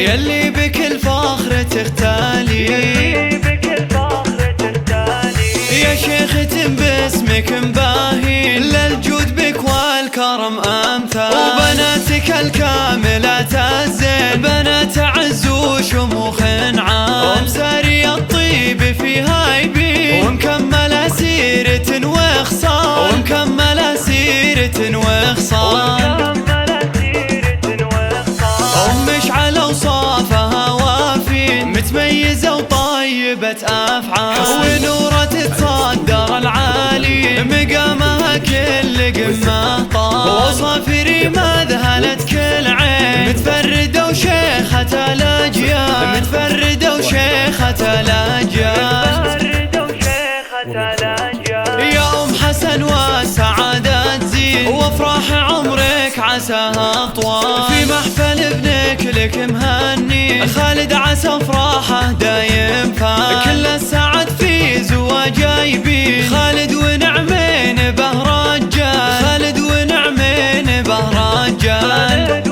يلي بكل فخر تختالي يا شيخ باسمك مباهي للجود بك والكرم أمثال وبناتك الكاملات الزين بنات عز وشموخ عام ومساري الطيب فيها يبين ومكملة سيرة وخصال ومكملة سيرة وخصال مشعل أوصافها وافين متميزة وطيبة أفعال ونورة تصدر العالي مقامها كل قمة طال وصافري ما ذهلت كل عين متفردة وشيخة الأجيال متفردة وشيخة الأجيال يا أم حسن والسعادة تزيد وافراح عمرك عساها طوال في محفل ابنك لك مهني خالد عسى افراحه دايم فال كل السعد في زواجه يبين خالد ونعمين به رجال خالد ونعمين به رجال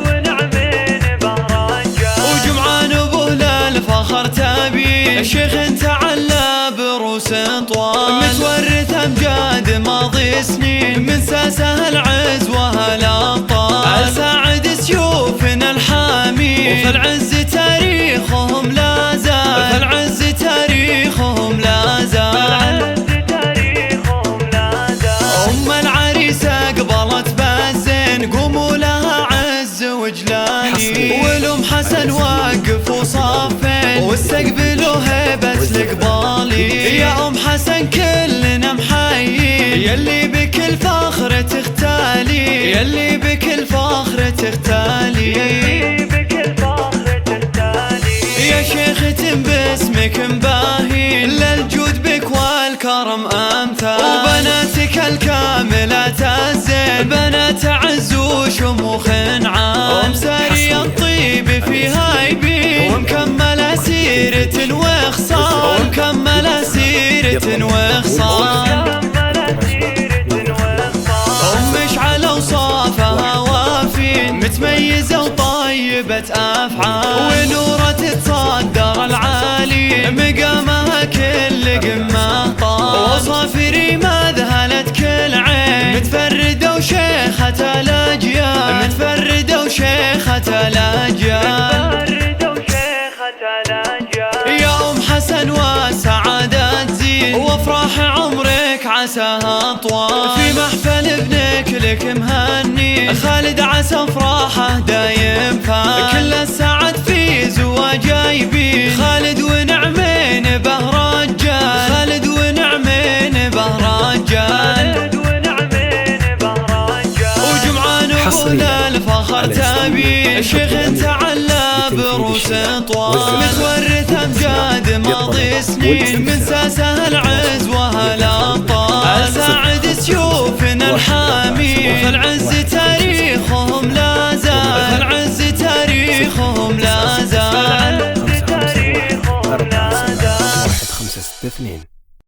وجمعان ابوه للفخر تبين الشيخ تعلى بروس طوال متورث امجاد ماضي سنين من ساسه العز وهالابطال ساعد سيوفنا الحامي وفي العز تاريخهم لا زال في العز تاريخهم لا زال ام العريسه قبلت بالزين قوموا لها عز وجلاني والام حسن واقف وصافين واستقبلوا هيبه القبالي يا ام حسن كلنا محيين يلي بكل فخر تختالي يلي بكل فخر تختالي يا شيخ باسمك مباهي للجود بك والكرم أمثال وبناتك الكاملات الزين بنات عز وشموخ عام ومساري الطيب فيها يبين ومكملة سيرة وخصال ومكملة سيرة وخصال مشعل أوصافها وافين متميزة وطيبة أفعال ونورة تصدر العالي مقامها كل قمة طال وصافري ما ذهلت كل عين متفردة وشيخة الأجيال متفردة وشيخة الأجيال يا أم حسن والسعادة تزيد وافراح عمرك عساها طوال في محفل ابنك لك مهني خالد عسى افراحه دايم فال كل السعد في زواجه يبين خالد ونعمين به رجال خالد ونعمين به رجال وجمعان ابوه الفخر تبين الشيخ تعلى بروس طوال متورث امجاد ماضي سنين من ساسه العز وهالابطال ساعد سيوفنا الحامي وفي العز تاريخهم لا زال في العز تاريخهم لا زال 1 5 6 2